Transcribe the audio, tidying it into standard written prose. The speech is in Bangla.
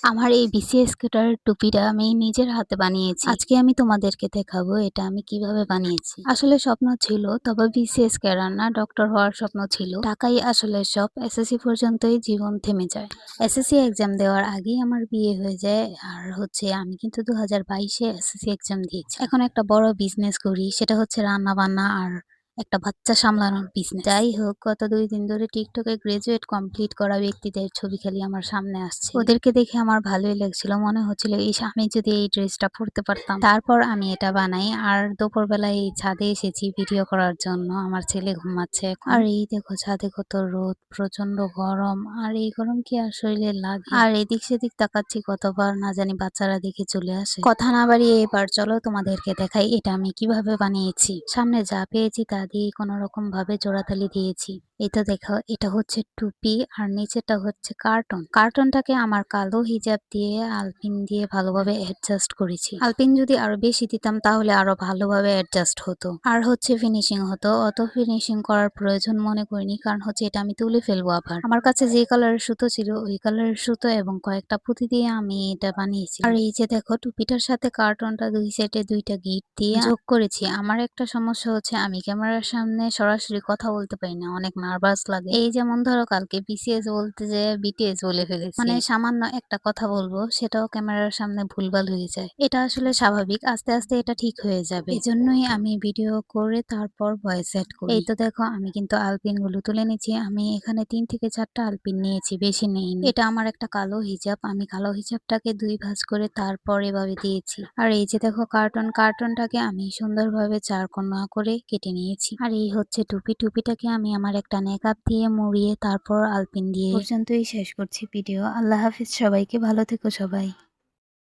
আমার এই বিসিএস ক্যাডার টুপিটা আমি নিজের হাতে বানিয়েছি। আজকে আমি তোমাদেরকে দেখাবো এটা আমি কিভাবে বানিয়েছি। আসলে স্বপ্ন ছিল, তবে বিসিএস ক্যাডার না, ডক্টর হওয়ার স্বপ্ন ছিল। টাকাই আসলে সব। এসএসসি পর্যন্তই জীবন থেমে যায়। এসএসসি এক্সাম দেওয়ার আগেই আমার বিয়ে হয়ে যায়। আর আমি কিন্তু 2022-এ এসএসসি এক্সাম দিয়েছি। এখন একটা বড় বিজনেস করি, সেটা হচ্ছে রান্না বান্না আর একটা বাচ্চা সামলানোর বিজনেস। যাই হোক, গত 2 দিন ধরে টিকটকে গ্রাজুয়েট কমপ্লিট করা ব্যক্তিদের ছবি খালি আমার সামনে আসছে। ওদেরকে দেখে আমার ভালোই লাগছিল, মনে হচ্ছিল ইস, আমি যদি এই ড্রেসটা পরতে পারতাম। তারপর আমি এটা বানাই। আর দুপুরবেলায় এই ছাদে এসেছি ভিডিও করার জন্য। আমার ছেলে ঘুমাচ্ছে এখন। আর এই দেখো ছাদে কত রোদ, প্রচন্ড গরম। আর এই গরম কি আর শরীরে লাগে? আর এদিক সেদিক তাকাচ্ছি কতবার, না জানি বাচ্চারা দেখে চলে আসে। কথা না বাড়িয়ে এবার চলো তোমাদেরকে দেখাই এটা আমি কিভাবে বানিয়েছি। সামনে যা পেয়েছি তা দিয়ে কোনো রকম ভাবে জোড়াতালি দিয়েছি। এই তো দেখো, এটা হচ্ছে টুপি আর নিচেটা হচ্ছে কার্টন। কার্টনটাকে আমার কালো হিজাব দিয়ে আলপিন দিয়ে ভালোভাবে অ্যাডজাস্ট করেছি। আলপিন যদি আরো বেশি দিতাম তাহলে আরো ভালোভাবে অ্যাডজাস্ট হতো। আর ফিনিশিং হতো। অত ফিনিশিং করার প্রয়োজন মনে করিনি, কারণ এটা আমি তুলে ফেলবো আবার। আমার কাছে যে কালারের সুতো ছিল ওই কালারের সুতো এবং কয়েকটা পুঁতি দিয়ে আমি এটা বানিয়েছি। আর এই যে দেখো, টুপিটার সাথে কার্টনটা দুই সাইডে দুইটা গিট দিয়ে যোগ করেছি। আমার একটা সমস্যা হচ্ছে, আমি ক্যামেরার সামনে সরাসরি কথা বলতে পারি না, অনেক নার্ভাস লাগে। এই যেমন ধরো, কালকে বিসিএস বলতে যে বিটিএস বলে ফেলেছি। মানে সামান্য একটা কথা বলবো, সেটাও ক্যামেরার সামনে ভুলভাল হয়ে যায়। এটা আসলে স্বাভাবিক, আস্তে আস্তে এটা ঠিক হয়ে যাবে। এজন্যই আমি ভিডিও করে তারপর ভয়েস সেট করি। এই তো দেখো, আমি কিন্তু আলপিন গুলো তুলে নিচ্ছি। আমি এখানে 3 থেকে 4টা আলপিন নিয়েছি, বেশি নেইনি। এটা আমার একটা কালো হিজাব। আমি কালো হিজাবটাকে 2 ভাঁজ করে তারপর এভাবে দিয়েছি। আর এই যে দেখো কার্টনটাকে আমি সুন্দরভাবে 4 কোনা করে কেটে নিয়েছি। আর এই হচ্ছে টুপি। টুপিটাকে আমি আমার একটা নেকআপ দিয়ে মুড়িয়ে তারপর আলপিন দিয়ে পর্যন্তই শেষ করছি ভিডিও। আল্লাহ হাফিজ সবাইকে, ভালো থেকো সবাই।